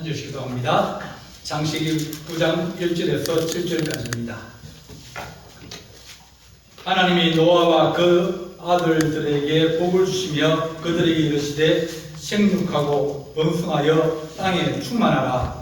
절 기도합니다. 창세기 9장 1절에서 7절까지입니다. 하나님이 노아와 그 아들들에게 복을 주시며 그들에게 이르시되 생육하고 번성하여 땅에 충만하라.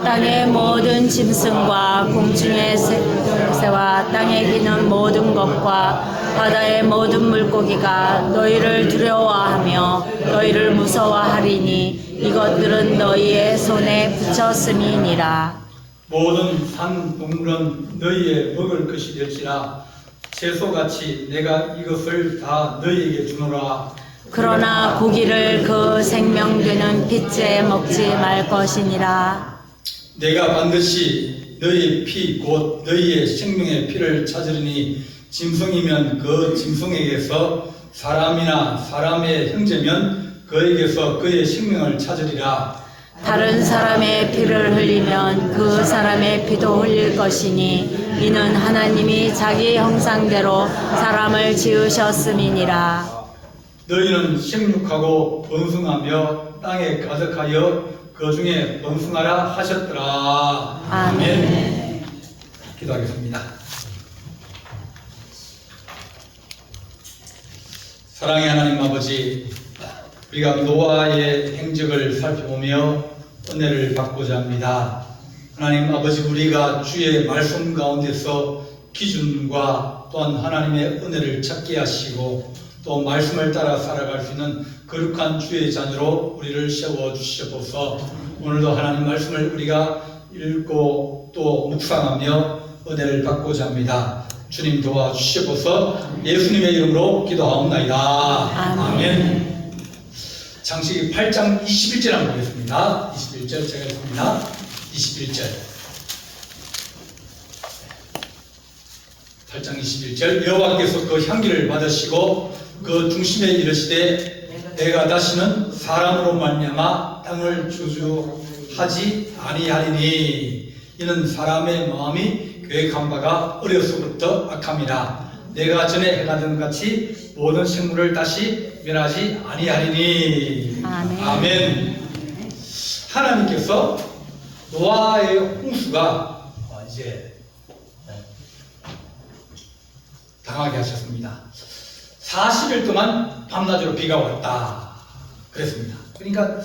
땅의 모든 짐승과 공중의 새와 땅에 기는 모든 것과 바다의 모든 물고기가 너희를 두려워하며 너희를 무서워하리니 이것들은 너희의 손에 붙였음이니라. 모든 산 동물은 너희의 먹을 것이 될지라 채소같이 내가 이것을 다 너희에게 주노라. 그러나 고기를 그 생명되는 빛에 먹지 말 것이니라. 내가 반드시 너희의 피 곧 너희의 생명의 피를 찾으리니 짐승이면 그 짐승에게서 사람이나 사람의 형제면 그에게서 그의 생명을 찾으리라. 다른 사람의 피를 흘리면 그 사람의 피도 흘릴 것이니 이는 하나님이 자기 형상대로 사람을 지으셨음이니라. 너희는 생육하고 번성하며 땅에 가득하여 그 중에 번성하라 하셨더라. 아멘. 기도하겠습니다. 사랑의 하나님 아버지, 우리가 노아의 행적을 살펴보며 은혜를 받고자 합니다. 하나님 아버지, 우리가 주의 말씀 가운데서 기준과 또한 하나님의 은혜를 찾게 하시고 또 말씀을 따라 살아갈 수 있는 거룩한 주의 자녀로 우리를 세워주시옵소서. 오늘도 하나님 말씀을 우리가 읽고 또 묵상하며 은혜를 받고자 합니다. 주님 도와주시옵소서. 예수님의 이름으로 기도하옵나이다. 아멘. 창세기 8장 21절 한번 보겠습니다. 21절 제가 읽습니다. 21절 8장 21절 여호와께서 그 향기를 받으시고 그 중심에 이르시되 내가 다시는 사람으로 말미암아 땅을 주주하지 아니하리니 이는 사람의 마음이 계획한 바가 어려서부터 악함이라. 내가 전에 행하던 같이 모든 생물을 다시 멸하지 아니하리니. 아멘. 하나님께서 노아의 홍수가 이제 당하게 하셨습니다. 40일 동안 밤낮으로 비가 왔다 그랬습니다. 그러니까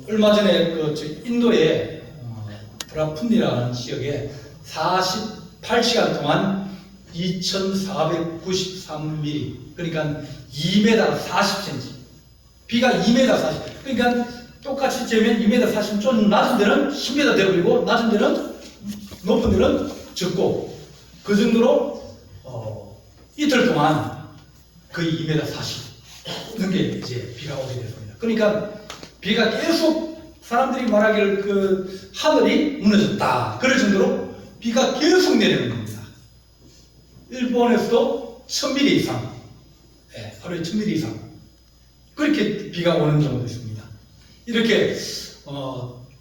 얼마 전에 인도의 브라푼디라는 지역에 48시간 동안 2493mm, 그러니까 2m 40cm, 비가 2m 40, 그러니까 똑같이 재면 2m 40, 좀 낮은 데는 10m 되어버리고 낮은 데는 높은 데는 적고 그 정도로 이틀 동안 거의 2m 40 넘게 이제 비가 오게 됐습니다. 그러니까 비가 계속 사람들이 말하기를 그 하늘이 무너졌다 그럴 정도로 비가 계속 내리는 겁니다. 일본에서도 1000mm 이상, 하루에 1000mm 이상 그렇게 비가 오는 경우도 있습니다. 이렇게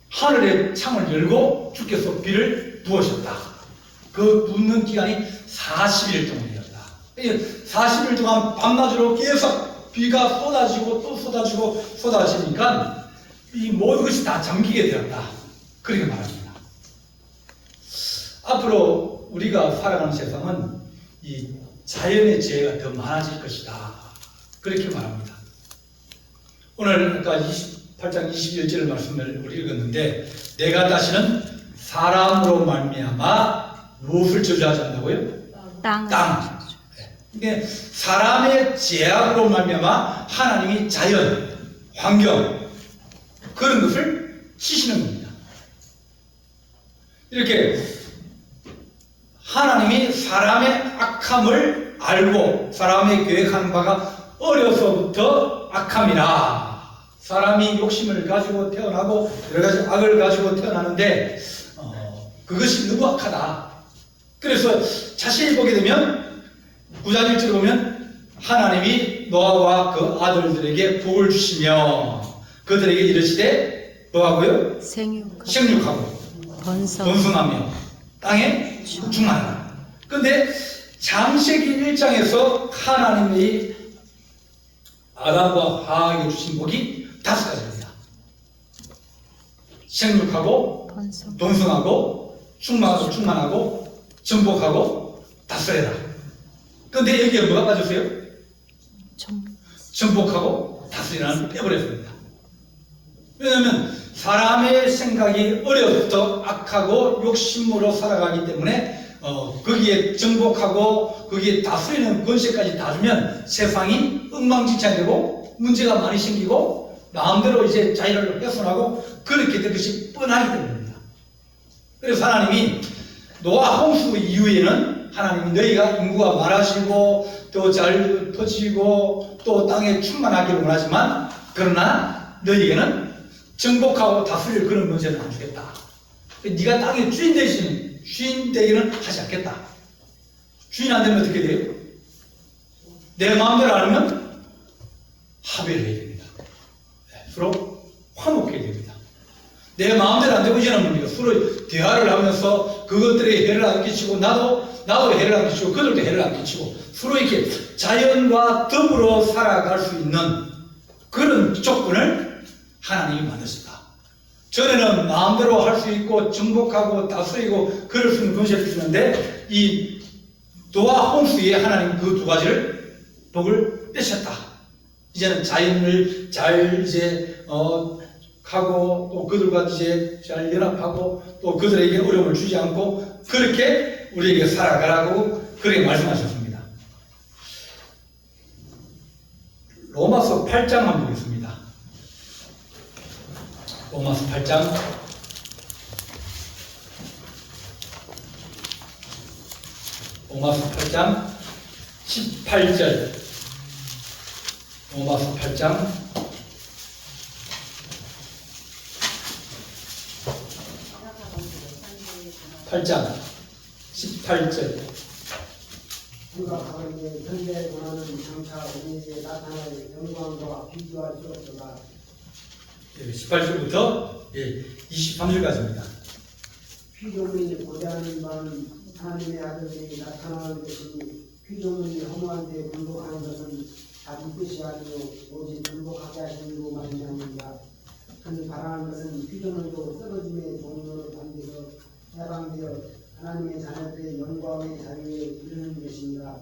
하늘의 창을 열고 주께서 비를 부으셨다. 그 붓는 기간이 40일 동안이었다. 40일 동안 밤낮으로 계속 비가 쏟아지고 또 쏟아지고 쏟아지니까 이 모든 것이 다 잠기게 되었다. 그렇게 말합니다. 앞으로 우리가 살아가는 세상은 이 자연의 재해가 더 많아질 것이다. 그렇게 말합니다. 오늘 아까 28장 21절 말씀을 우리 읽었는데 내가 다시는 사람으로 말미암아 무엇을 저주하지 않는다고요? 땅. 이게 사람의 죄악으로 말미암아 하나님이 자연, 환경 그런 것을 치시는 겁니다. 이렇게 하나님이 사람의 악함을 알고 사람의 계획한 바가 어려서부터 악함이라. 사람이 욕심을 가지고 태어나고 여러 가지 악을 가지고 태어나는데 그것이 너무 악하다. 그래서 자세히 보게 되면 9장 1절에 보면 하나님이 노아와 그 아들들에게 복을 주시며 그들에게 이르시되 뭐하고요? 생육하고 번성하며 땅에 충만하라. 그런데 창세기 1장에서 하나님이 아담과 하와에게 주신 복이 5가지입니다. 생육하고 번성하고 충만하고 정복하고 다스려라. 근데 여기에 뭐가 빠졌어요? 정복하고 다스리라는 빼버렸습니다. 왜냐하면 사람의 생각이 어려서부터 악하고 욕심으로 살아가기 때문에 거기에 정복하고 거기에 다스리는 권세까지 다 주면 세상이 엉망진창이 되고 문제가 많이 생기고 마음대로 이제 자유를 훼손하고 그렇게 되듯이 뻔하기 때문입니다. 그래서 하나님이 노아 홍수 이후에는 하나님이 너희가 인구가 많아지고 또 잘 퍼지고 또 땅에 충만하기를 원하지만 그러나 너희에게는 정복하고 다스릴 그런 문제는 안 주겠다. 네가 땅의 주인 되기는 하지 않겠다. 주인 안 되면 어떻게 돼요? 내 마음대로 안 하면 합의를 해야 됩니다. 서로 화목해야 됩니다. 내 마음대로 안 되고 이제는 뭡니까? 서로 대화를 하면서 그것들에 해를 안 끼치고 나도 해를 안 끼치고 그들도 해를 안 끼치고 서로 이렇게 자연과 더불어 살아갈 수 있는 그런 조건을 하나님이 만드셨다. 전에는 마음대로 할 수 있고 정복하고 다스리고 그럴 수 있는 권세를 주시는데 이 노아 홍수에 하나님 그 두 가지를 복을 떼셨다. 이제는 자연을 잘 이제 하고 또 그들과 이제 잘 연합하고 또 그들에게 어려움을 주지 않고 그렇게 우리에게 살아가라고 그렇게 말씀하셨습니다. 로마서 8장만 보겠습니다. 로마서 8장 18절 로마서 8장 18절 누가 가만히 현재 원하는 장차 우리에게 나타날 영광과 비교할 수 없도다. 18절부터 23절까지입니다. 피조물이 고대하는 바는 하나님의 아들이 나타나는 것이니 피조물이 허무한 데 굴복하는 것은 자기 뜻이 아니요 오직 굴복하게 하심으로 말미암는다. 그는 바라는 것은 피조물도 쓰러짐의 종로로 반대서 해방되어 하나님의 자녀들의 영광의 자리에 이르는 것입니다.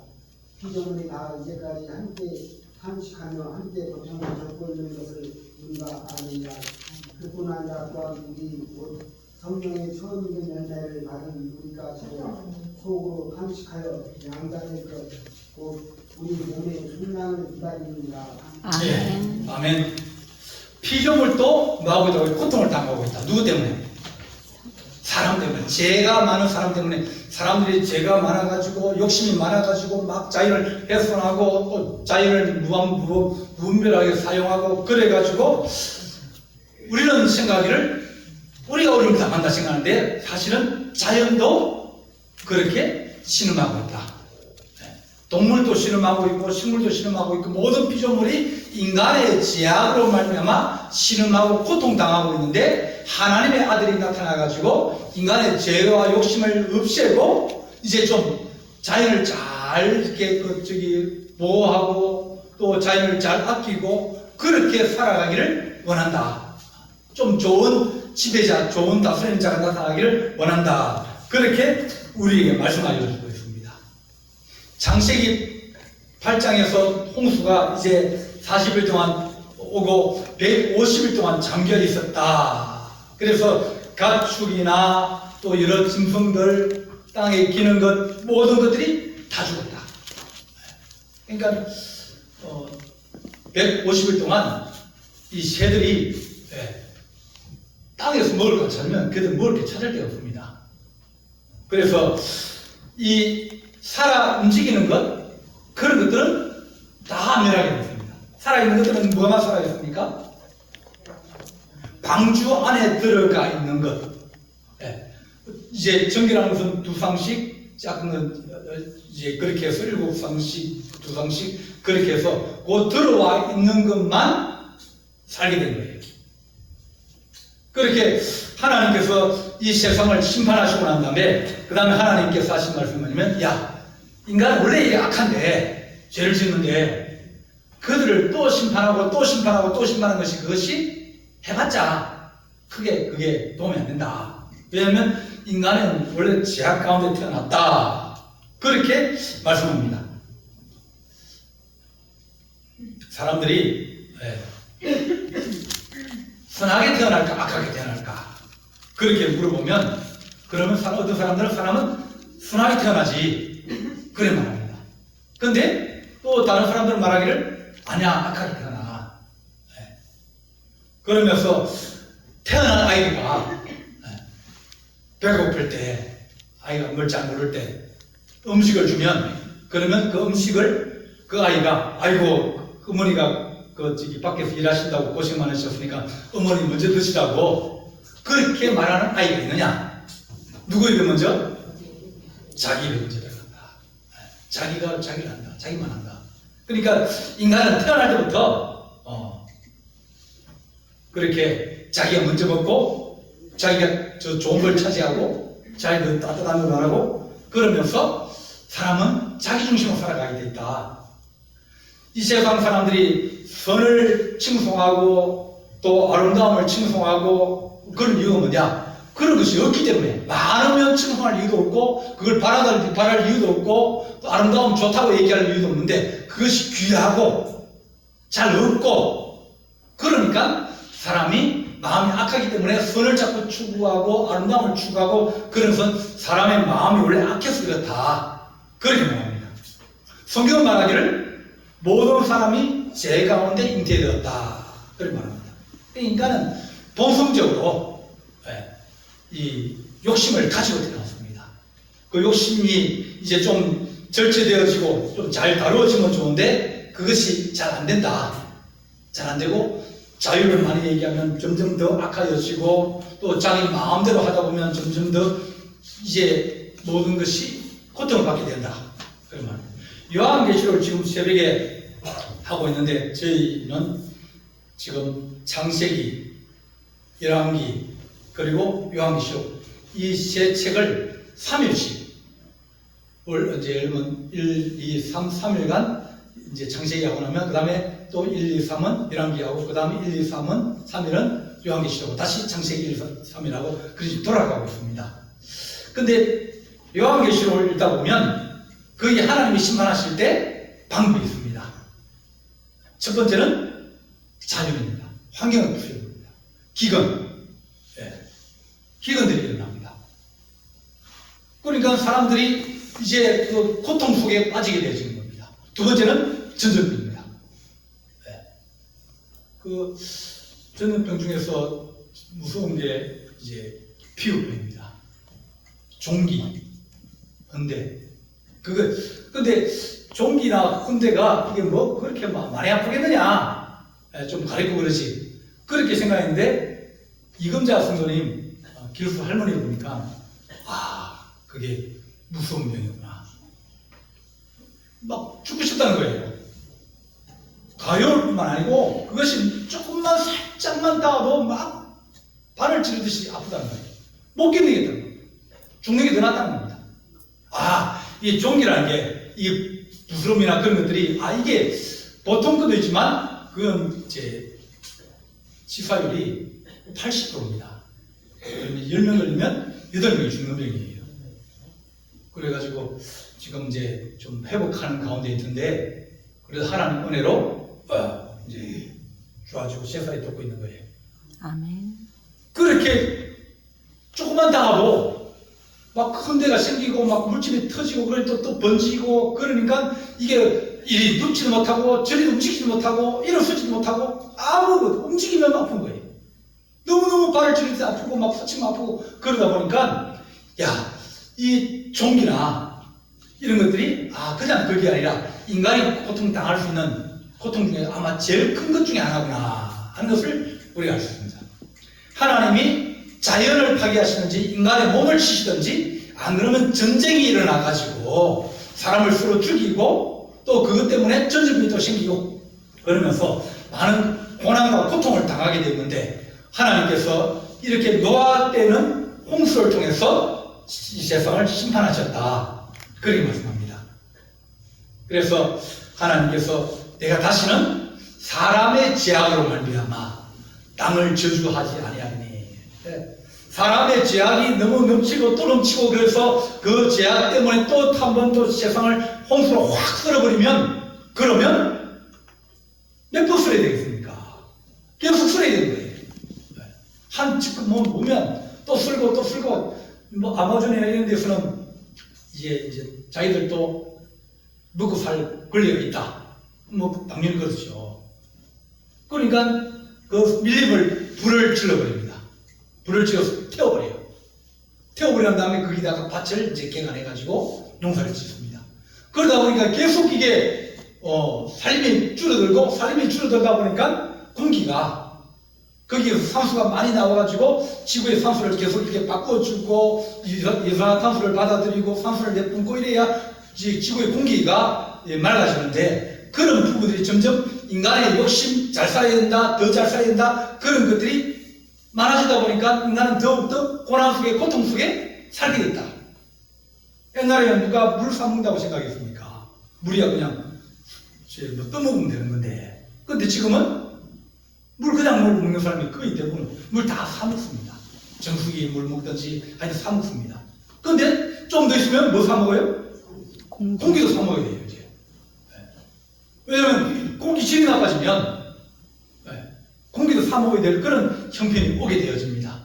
피조물이 다 이제까지 함께 탄식하며 함께 고통을 겪고 있는 것을 우리가 아는다. 그뿐 아니라 또한 우리 성령의 처음 된 연례를 받은 우리까지도 속으로 탄식하여 양자될 것, 곧 우리 몸의 순양을 기다립니다. 아멘. 아멘. 피조물도 뭐하고 있다고 고통을 당하고 있다. 누구 때문에? 사람 때문에. 죄가 많은 사람 때문에. 사람들이 죄가 많아가지고 욕심이 많아가지고 막 자연을 훼손하고 또 자연을 무분별하게 사용하고 그래가지고 우리는 생각하기를 우리가 어려움을 당한다 생각하는데 사실은 자연도 그렇게 신음하고 있다. 동물도 신음하고 있고 식물도 신음하고 있고 모든 피조물이 인간의 죄악으로 말미암아 신음하고 고통당하고 있는데 하나님의 아들이 나타나가지고 인간의 죄와 욕심을 없애고 이제 좀 자연을 잘 이렇게 보호하고 또 자연을 잘 아끼고 그렇게 살아가기를 원한다. 좀 좋은 지배자, 좋은 다스리는 자가 나타나기를 원한다. 그렇게 우리에게 말씀하여 주고 있습니다. 창세기 8장에서 홍수가 이제 40일 동안 오고 150일 동안 잠겨 있었다. 그래서 가축이나 또 여러 짐승들, 땅에 기는 것, 모든 것들이 다 죽었다. 그러니까 150일 동안 이 새들이 땅에서 먹을 것 찾으면 그들 먹을 게 찾을 데가 없습니다. 그래서 이 살아 움직이는 것, 그런 것들은 다 멸하게 됐습니다. 살아있는 것들은 뭐만 살아있습니까? 방주 안에 들어가 있는 것. 이제 전기라는 것은 두 상씩, 작은 건 이제 그렇게 해서 7상씩, 2상씩 그렇게 해서 그 들어와 있는 것만 살게 된 거예요. 그렇게 하나님께서 이 세상을 심판하시고 난 다음에 그 다음에 하나님께서 하신 말씀은 뭐냐면 야, 인간은 원래 이게 악한데 죄를 짓는데 그들을 또 심판하고 또 심판하고 또 심판하는 것이 그것이 해봤자 크게 그게 도움이 안 된다. 왜냐하면 인간은 원래 죄악 가운데 태어났다. 그렇게 말씀합니다. 사람들이 선하게 태어날까 악하게 태어날까 그렇게 물어보면 그러면 어떤 사람은 선하게 태어나지 그래 말합니다. 근데 또 다른 사람들은 말하기를 아니야 악하게 태어나. 그러면서 태어난 아이가 배고플 때 아이가 뭘 잘 모를 때 음식을 주면 그러면 그 음식을 그 아이가 아이고 어머니가 저기 밖에서 일하신다고 고생 많으셨으니까 어머니 먼저 드시라고 그렇게 말하는 아이가 있느냐? 누구 입에 먼저? 자기 입에 먼저 들어간다. 자기를 한다. 자기만 한다. 그러니까 인간은 태어날 때부터 그렇게 자기가 먼저 먹고 자기가 저 좋은 걸 차지하고 자기가 따뜻한 걸 말하고 그러면서 사람은 자기 중심으로 살아가게 돼 있다. 이 세상 사람들이 선을 칭송하고 또 아름다움을 칭송하고 그런 이유가 뭐냐? 그런 것이 없기 때문에 많으면 칭송할 이유도 없고 그걸 바랄 이유도 없고 또 아름다움 좋다고 얘기할 이유도 없는데 그것이 귀하고 잘 없고 그러니까 사람이 마음이 악하기 때문에 선을 자꾸 추구하고 아름다움을 추구하고 그러면서 사람의 마음이 원래 악해서 그렇다. 그렇게 말합니다. 성경은 말하기를 모든 사람이 죄 가운데 잉태되었다. 그렇게 말합니다. 인간은 본성적으로 이 욕심을 가지고 태어났습니다. 그 욕심이 이제 좀 절제되어지고 좀 잘 다루어지면 좋은데 그것이 잘 안 된다. 잘 안 되고 자유를 많이 얘기하면 점점 더 악화되어지고 또 자기 마음대로 하다 보면 점점 더 이제 모든 것이 고통을 받게 된다. 그런 말입니다. 요한계시록을 지금 새벽에 하고 있는데 저희는 지금 창세기, 열왕기 그리고 요한계시록 이 세 책을 3일씩 이제 1, 2, 3, 3일간 이제 창세기 하고 나면 그 다음에 또 1, 2, 3은 열왕기하고 그 다음에 1, 2, 3은 3일은 요한계시록 다시 창세기 1, 3일하고 그렇게 돌아가고 있습니다. 근데 요한계시록을 읽다 보면 거기 하나님이 심판하실 때 방법이 있습니다. 첫 번째는 자연입니다. 환경을 부수입니다. 기근, 기근들이 일어납니다. 그러니까 사람들이 이제 그 고통 속에 빠지게 되어지는 겁니다. 두 번째는 전염병입니다. 그 전염병 중에서 무서운 게 이제 피부병입니다. 종기, 헌데. 근데 종기나 헌데가 이게 뭐 그렇게 많이 아프겠느냐? 좀 가리고 그러지. 그렇게 생각했는데 이금자 성도님 길수 할머니 보니까 그게 무서운 병이구나. 막 죽고 싶다는 거예요. 가열뿐만 아니고 그것이 조금만 살짝만 닿아도 막 바늘 찌르듯이 아프다는 거예요. 못 견디겠다는 거예요. 죽는 게 더 낫다는 겁니다. 이 종기라는 게, 이 부스럼이나 그런 것들이, 이게 보통 것도 있지만, 그건 이제 치사율이 80%입니다. 그러면 10명 걸리면 8명이 죽는 병이에요. 그래가지고 지금 이제 좀 회복하는 가운데 있는데, 그래서 하나님 은혜로, 이제 좋아지고 세살이 돋고 있는 거예요. 아멘. 그렇게 조금만 당하도 막 큰 데가 생기고 막 물집이 터지고 그래 또 번지고 그러니까 이게 이리 눕지도 못하고 저리 움직이지도 못하고 일어서지도 못하고 아무것도 움직이면 아픈 거예요. 너무너무 발을 찌를 때 아프고 막 서치면 아프고 그러다 보니까 이 종기나 이런 것들이 그냥 그게 아니라 인간이 고통당할 수 있는 고통 중에 아마 제일 큰 것 중에 하나구나 하는 것을 우리가 알 수 있습니다. 하나님이 자연을 파괴하시든지 인간의 몸을 치시든지 안 그러면 전쟁이 일어나가지고 사람을 서로 죽이고 또 그것 때문에 전쟁이 또 생기고 그러면서 많은 고난과 고통을 당하게 되었는데 하나님께서 이렇게 노아 때는 홍수를 통해서 이 세상을 심판하셨다. 그렇게 말씀합니다. 그래서 하나님께서 내가 다시는 사람의 죄악으로 말미암아 땅을 저주하지 아니하리니 사람의 죄악이 너무 넘치고 또 넘치고 그래서 그 죄악 때문에 또 한 번 또 세상을 홍수로 확 쓸어버리면 그러면 몇 번 쓸어야 되겠습니까? 계속 쓸어야 되는 거예요. 한 지금 뭐 보면 또 쓸고 또 쓸고 뭐 아마존이나 이런 데서는 이제 자기들도 먹고 살 권리가 있다. 뭐 당연히 그렇죠. 그러니까 그 밀림을 불을 질러버립니다. 불을 지어서 태워버려요. 태워버린 다음에 거기다가 밭을 이제 개간해가지고 농사를 짓습니다. 그러다 보니까 계속 이게 살림이 줄어들다 보니까 공기가 거기에서 산소가 많이 나와가지고 지구의 산소를 계속 이렇게 바꿔주고 이산화탄소를 받아들이고 산소를 내뿜고 이래야 지구의 공기가 맑아지는데 그런 부분들이 점점 인간의 욕심, 잘 살아야 된다, 더 잘 살아야 된다 그런 것들이 많아지다 보니까 인간은 더욱더 고난 속에 고통 속에 살게 됐다. 옛날에는 누가 물 사먹는다고 생각했습니까? 물이야 그냥 뭐 떠먹으면 되는 건데 근데 지금은 물 그냥 물 먹는 사람이 거의 대부분 물 다 사먹습니다. 정수기 물 먹든지 아니 사먹습니다. 근데 좀 더 있으면 뭐 사먹어요? 공기도 사먹어야 돼요 이제. 왜냐면 공기질이 나빠지면 공기도 사먹어야 될 그런 형편이 오게 되어집니다.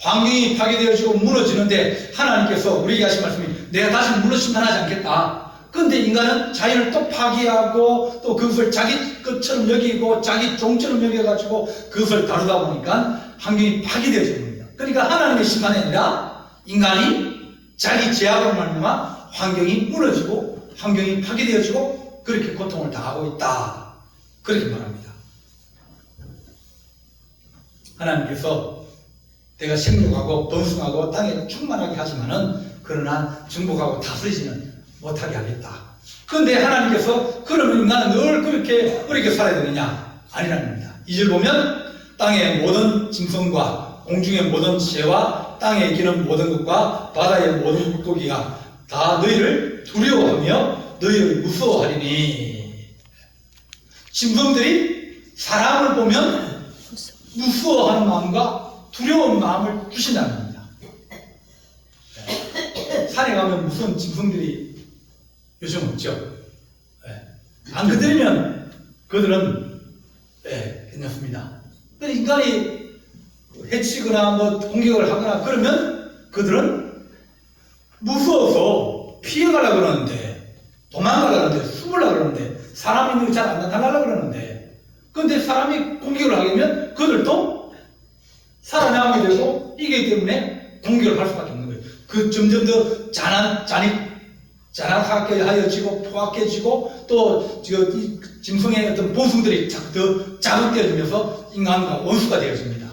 환경이 파괴되어지고 무너지는데 하나님께서 우리에게 하신 말씀이 내가 다시 물러심만 하지 않겠다. 그런데 인간은 자연을 또 파괴하고 또 그것을 자기 것처럼 여기고 자기 종처럼 여겨가지고 그것을 다루다 보니까 환경이 파괴되어집니다. 그러니까 하나님의 심판이 아니라 인간이 자기 죄악으로 말미암아 환경이 무너지고 환경이 파괴되어지고 그렇게 고통을 당하고 있다. 그렇게 말합니다. 하나님께서 내가 생육하고 번성하고 땅에 충만하게 하지만은 그러나 정복하고 다스리지는 못하게 하겠다. 그런데 하나님께서 그러면 나는 늘 그렇게 어렵게 살아야 되느냐? 아니라는 겁니다. 2절 보면 땅의 모든 짐승과 공중의 모든 새와 땅에 기는 모든 것과 바다의 모든 물고기가 다 너희를 두려워하며 너희를 무서워하리니. 짐승들이 사람을 보면 무서워하는 마음과 두려운 마음을 주신다는 겁니다. 산에 가면 무서운 짐승들이 요즘 없죠. 안 건드리면 그들은 괜찮습니다. 인간이 해치거나 뭐 공격을 하거나 그러면 그들은 무서워서 피해가려고 그러는데 도망가려고 그러는데 숨으려고 그러는데 사람이 있는 게 잘 안 나타나려고 그러는데 그런데 사람이 공격을 하게 되면 그들도 살아남게 되고 이기 때문에 공격을 할 수밖에 없는 거예요. 그 점점 더 잔악하게 하여지고 포악해지고 또 이 짐승의 어떤 본성들이 더 자극되어지면서 인간과 원수가 되어집니다.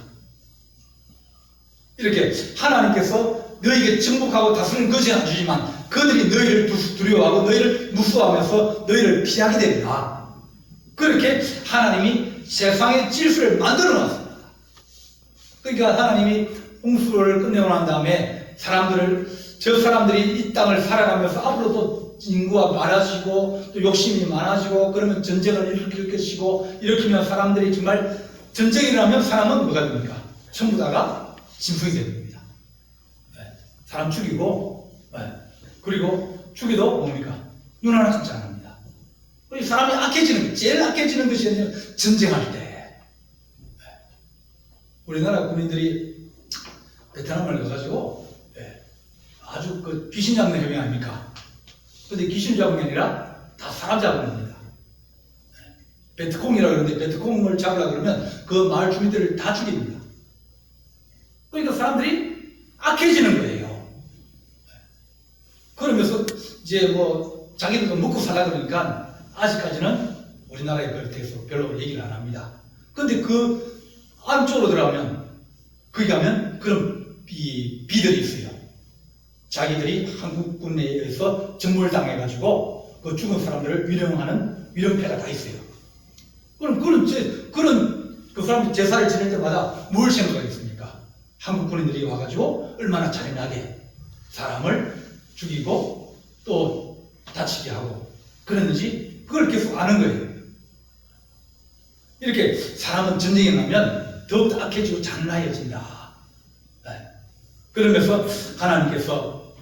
이렇게 하나님께서 너희에게 정복하고 다스리는 것이 안 주지만 그들이 너희를 두려워하고 너희를 무서워하면서 너희를 피하게 됩니다. 그렇게 하나님이 세상의 질서를 만들어 놨습니다. 그러니까 하나님이 홍수를 끝내고 난 다음에 저 사람들이 이 땅을 살아가면서 앞으로도 인구가 많아지고 또 욕심이 많아지고 그러면 전쟁을 일으킬 것이고 일으키면 사람들이 정말 전쟁이 일어나면 사람은 뭐가 됩니까? 전부 다가 짐승이 됩니다. 사람 죽이고 그리고 죽이도 뭡니까? 눈 하나 찍지 안 합니다. 사람이 제일 악해지는 것이 아니라 전쟁할 때 우리나라 국민들이 베트남을 가가지고 아주 그 귀신 잡는 행위 아닙니까? 근데 귀신 잡은 게 아니라 다 사람 잡은 겁니다. 베트콩이라고 그러는데 베트콩을 잡으려고 그러면 그 마을 주민들을 다 죽입니다. 그러니까 사람들이 악해지는 거예요. 그러면서 이제 뭐 자기들도 먹고 살라 그러니까 아직까지는 우리나라에 그렇대서 별로 얘기를 안 합니다. 근데 그 안쪽으로 들어가면 거기 가면 그런 비들이 있어요. 자기들이 한국군에 의해서 전몰당해가지고 그 죽은 사람들을 위령하는 위령패가 다 있어요. 그럼 그런 그 사람들이 제사를 지낼 때마다 뭘 생각하겠습니까? 한국 군인들이 와가지고 얼마나 잔인하게 사람을 죽이고 또 다치게 하고 그랬는지 그걸 계속 아는 거예요. 이렇게 사람은 전쟁이 나면 더욱 악해지고 잔인해진다. 그러면서 하나님께서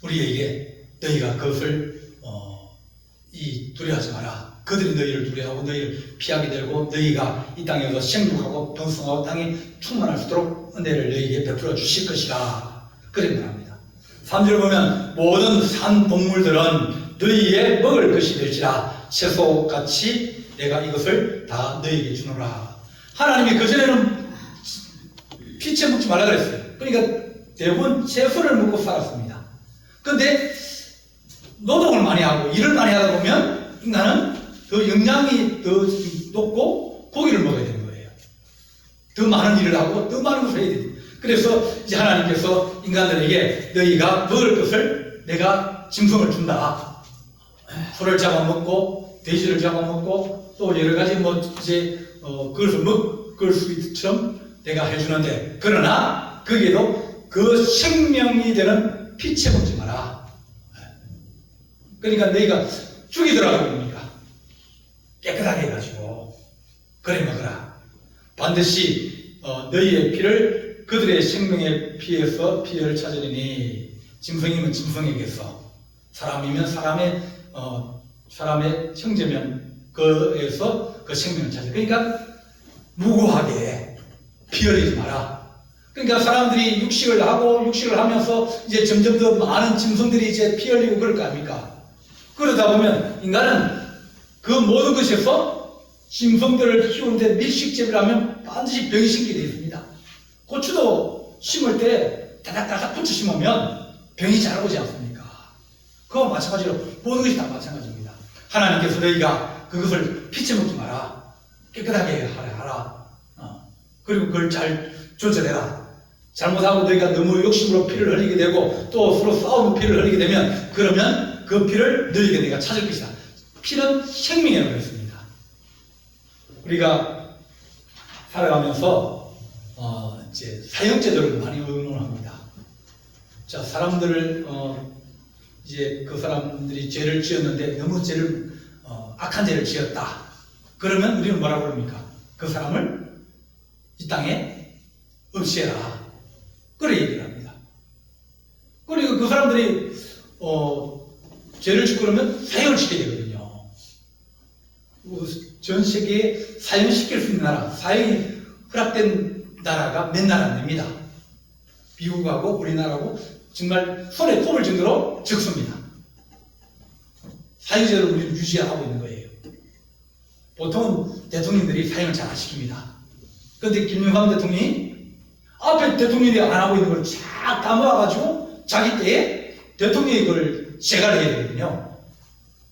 우리에게 너희가 그것을 두려워하지 마라. 그들이 너희를 두려워하고 너희를 피하게 되고 너희가 이 땅에서 생육하고 번성하고 땅이 충만할 수 있도록 은혜를 너희에게 베풀어 주실 것이라. 그렇게 말합니다. 3절을 보면 모든 산 동물들은 너희의 먹을 것이 될지라 채소같이 내가 이것을 다 너희에게 주노라. 하나님이 그전에는 피채 먹지 말라 그랬어요. 그러니까 대부분 채소를 먹고 살았습니다. 그런데 노동을 많이 하고 일을 많이 하다 보면 인간은 더 영양이 더 높고 고기를 먹어야 되는 거예요. 더 많은 일을 하고 더 많은 것을 해야 돼요. 그래서 이제 하나님께서 인간들에게 너희가 먹을 것을 내가 짐승을 준다. 소를 잡아먹고 돼지를 잡아먹고 또 여러 가지 그것을 먹을 수 있처럼 내가 해주는데, 그러나 거기에도 그 생명이 되는 피채 먹지 마라. 그러니까 너희가 죽이더라도 뭡니까? 깨끗하게 해가지고 그래 먹어라. 반드시 너희의 피를 그들의 생명의 피에서 피를 찾으리니, 짐승이면 짐승에게서, 사람이면 사람의 형제면 그에서 그 생명을 찾으리. 그러니까 무고하게 피 흘리지 마라. 그러니까 사람들이 육식을 하면서 이제 점점 더 많은 짐승들이 이제 피 흘리고 그럴 거 아닙니까? 그러다 보면 인간은 그 모든 것에서 짐승들을 키우는데 밀식재배라면 반드시 병이 생기게 되어 있습니다. 고추도 심을 때 다닥다닥 붙여 심으면 병이 잘 오지 않습니까? 그와 마찬가지로 모든 것이 다 마찬가지입니다. 하나님께서 너희가 그것을 피채 먹지 마라. 깨끗하게 하라. 그리고 그걸 잘 조절해라. 잘못하고 너희가 너무 욕심으로 피를 흘리게 되고 또 서로 싸우는 피를 흘리게 되면, 그러면 그 피를 너희에게 내가 찾을 것이다. 피는 생명이라고 했습니다. 우리가 살아가면서 이제 사형제도를 많이 의논합니다. 자, 사람들을 이제 그 사람들이 죄를 지었는데 너무 악한 죄를 지었다. 그러면 우리는 뭐라고 그럽니까? 그 사람을 이 땅에 없애라. 그래 얘기를 합니다. 그리고 그 사람들이 죄를 짓고 그러면 사형을 시켜야 되거든요. 전 세계에 사형시킬 수 있는 나라, 사형이 허락된 나라가 몇 나라 안 됩니다. 미국하고 우리나라하고 정말 손에 꼽을 정도로 적습니다. 사형제를 우리는 유지하고 있는 거예요. 보통은 대통령들이 사형을 잘 안 시킵니다. 그런데 김영삼 대통령이 앞에 대통령이 안 하고 있는 걸 쫙 담아가지고 자기 때에 대통령이 그걸 제가를 해야 되거든요.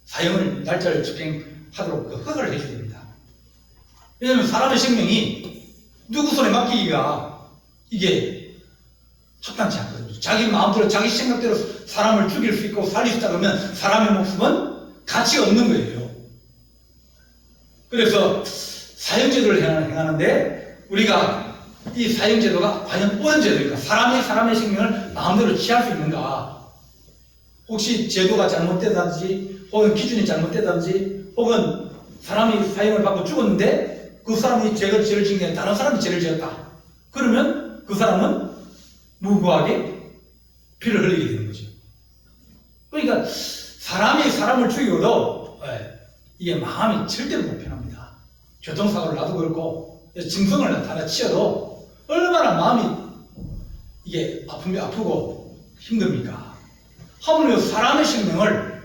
사형을 날짜를 집행하도록 그 허가를 해줘야 됩니다. 왜냐하면 사람의 생명이 누구 손에 맡기기가 이게 합당치 않거든요. 자기 마음대로 자기 생각대로 사람을 죽일 수 있고 살릴 수 있다 그러면 사람의 목숨은 가치가 없는 거예요. 그래서 사형제도를 행하는데 우리가 이 사형제도가 과연 옳은 제도일까? 사람의 생명을 마음대로 취할 수 있는가? 혹시 제도가 잘못되든지 혹은 기준이 잘못되든지 혹은 사람이 사형을 받고 죽었는데 그 사람이 죄를 지은 게 다른 사람이 죄를 지었다. 그러면 그 사람은 무고하게 피를 흘리게 되는 거죠. 그러니까 사람이 사람을 죽이고도 이게 마음이 절대로 못 편합니다. 교통사고를 나도 그렇고 짐승을 하나 치어도 얼마나 마음이 이게 아프고 힘듭니까? 하물며 사람의 생명을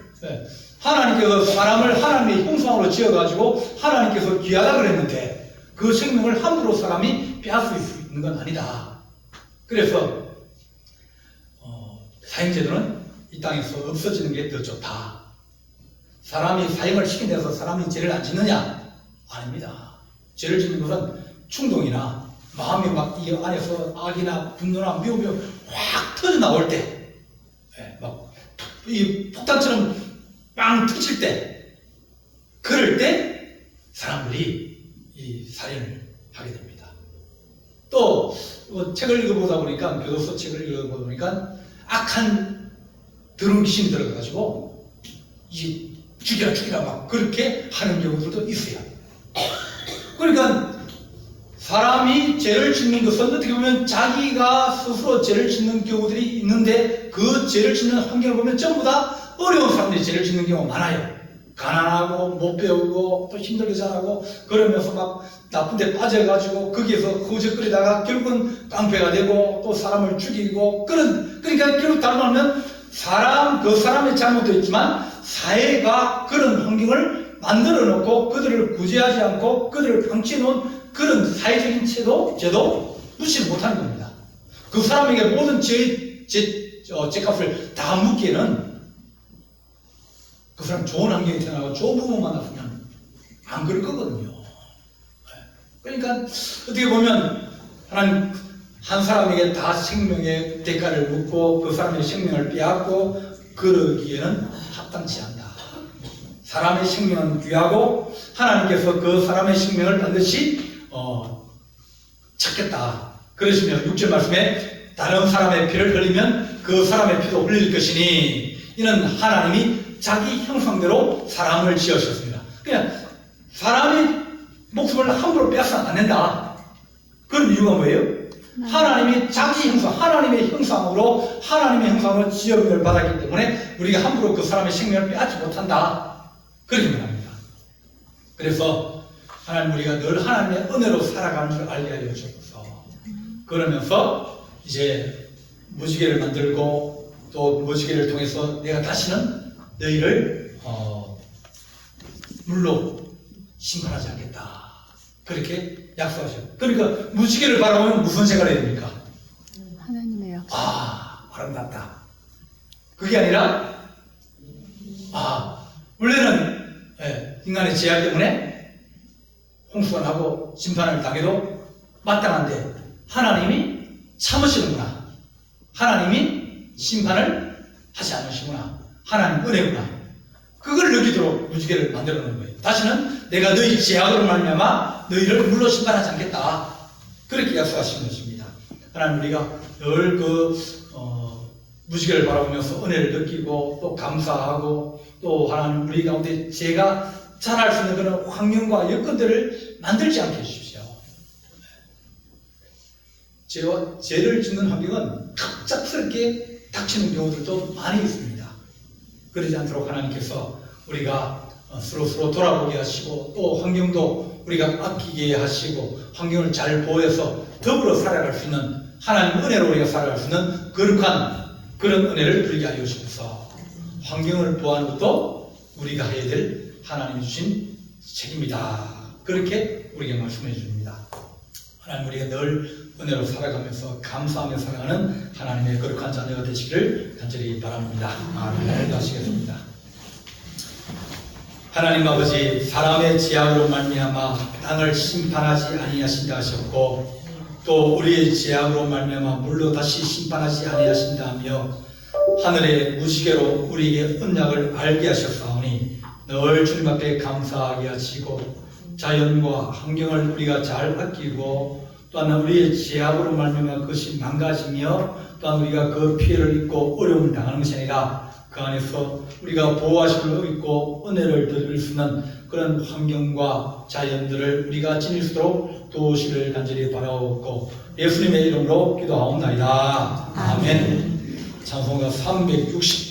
하나님께서 사람을 하나님의 형상으로 지어가지고 하나님께서 귀하다 그랬는데 그 생명을 함부로 사람이 빼앗을 수 있는 건 아니다. 그래서 사형제도는 이 땅에서 없어지는 게 더 좋다. 사람이 사형을 시킨 데서 사람이 죄를 안 짓느냐? 아닙니다. 죄를 짓는 것은 충동이나 마음이 막 이 안에서 악이나 분노나 미움이 확 터져 나올 때, 막 이 폭탄처럼 빵 터질 때, 그럴 때 사람들이 이 살인을 하게 됩니다. 또 책을 읽어보다 보니까, 교도소 책을 읽어보다 보니까 악한 더러운 귀신이 들어가가지고 이 죽이라 막 그렇게 하는 경우들도 있어요. 그러니까 사람이 죄를 짓는 것은 어떻게 보면 자기가 스스로 죄를 짓는 경우들이 있는데 그 죄를 짓는 환경을 보면 전부 다 어려운 사람들이 죄를 짓는 경우가 많아요. 가난하고 못 배우고 또 힘들게 자라고 그러면서 막 나쁜 데 빠져가지고 거기에서 허우적거리다가 결국은 깡패가 되고 또 사람을 죽이고 그러니까 결국 다르면 그 사람의 잘못도 있지만 사회가 그런 환경을 만들어 놓고 그들을 구제하지 않고 그들을 방치해 놓은 그런 사회적인 제도 무시를 못하는 겁니다. 그 사람에게 모든 죄값을 다 묻기에는 그 사람 좋은 환경에 태어나고 좋은 부모 만났으면 안 그럴 거거든요. 그러니까 어떻게 보면 하나님 한 사람에게 다 생명의 대가를 묻고 그 사람의 생명을 빼앗고 그러기에는 합당치 않다. 사람의 생명은 귀하고 하나님께서 그 사람의 생명을 반드시 찾겠다. 그러시면 6절 말씀에 다른 사람의 피를 흘리면 그 사람의 피도 흘릴 것이니 이는 하나님이 자기 형상대로 사람을 지으셨습니다. 그냥 사람의 목숨을 함부로 빼앗으면 안 된다. 그런 이유가 뭐예요? 하나님이 자기 형상, 하나님의 형상으로 지음을 받았기 때문에 우리가 함부로 그 사람의 생명을 빼앗지 못한다. 그렇게 말합니다. 그래서 하나님 우리가 늘 하나님의 은혜로 살아가는 줄 알게 하여 주옵소서. 그러면서 이제 무지개를 만들고 또 무지개를 통해서 내가 다시는 너희를 물로 심판하지 않겠다. 그렇게 약속하셔요. 그러니까 무지개를 바라보면 무슨 생각을 해야 됩니까? 하나님의 약속. 아름답다. 그게 아니라 원래는 인간의 죄악 때문에 홍수가 나고 심판을 당해도 마땅한데 하나님이 참으시는구나. 하나님이 심판을 하지 않으시구나. 하나님 은혜구나. 그걸 느끼도록 무지개를 만들어 놓은 거예요. 다시는 내가 너희 죄악으로 말미암아 너희를 물로 심판하지 않겠다. 그렇게 약속하신 것입니다. 하나님 우리가 늘 무지개를 바라보면서 은혜를 느끼고 또 감사하고 또 하나님 우리 가운데 죄가 자랄 수 있는 그런 환경과 여건들을 만들지 않게 해주십시오. 죄를 짓는 환경은 갑작스럽게 닥치는 경우들도 많이 있습니다. 그러지 않도록 하나님께서 우리가 서로 돌아보게 하시고 또 환경도 우리가 아끼게 하시고 환경을 잘 보호해서 더불어 살아갈 수 있는 하나님 은혜로 우리가 살아갈 수 있는 거룩한 그런 은혜를 누리게 하여 주셔서 환경을 보호하는 것도 우리가 해야 될 하나님이 주신 책임이다. 그렇게 우리에게 말씀해 주십니다. 하나님 우리가 늘 은혜로 살아가면서 감사하며 살아가는 하나님의 거룩한 자녀가 되시기를 간절히 바랍니다. 아멘. 기도하시겠습니다. 하나님 아버지 사람의 죄악으로 말미암아 땅을 심판하지 아니하신다 하셨고 또 우리의 죄악으로 말미암아 물로 다시 심판하지 아니하신다며 하늘의 무지개로 우리에게 언약을 알게 하셨사오니 늘 주님 앞에 감사하게 하시고 자연과 환경을 우리가 잘 아끼고 또한 우리의 죄악으로 말미암아 그것이 망가지며 또한 우리가 그 피해를 입고 어려움을 당하는 것이 아니라 그 안에서 우리가 보호하심을 입고 은혜를 드릴 수 있는 그런 환경과 자연들을 우리가 지닐 수 있도록 도우시를 간절히 바라옵고 예수님의 이름으로 기도하옵나이다. 아멘. 찬송가 360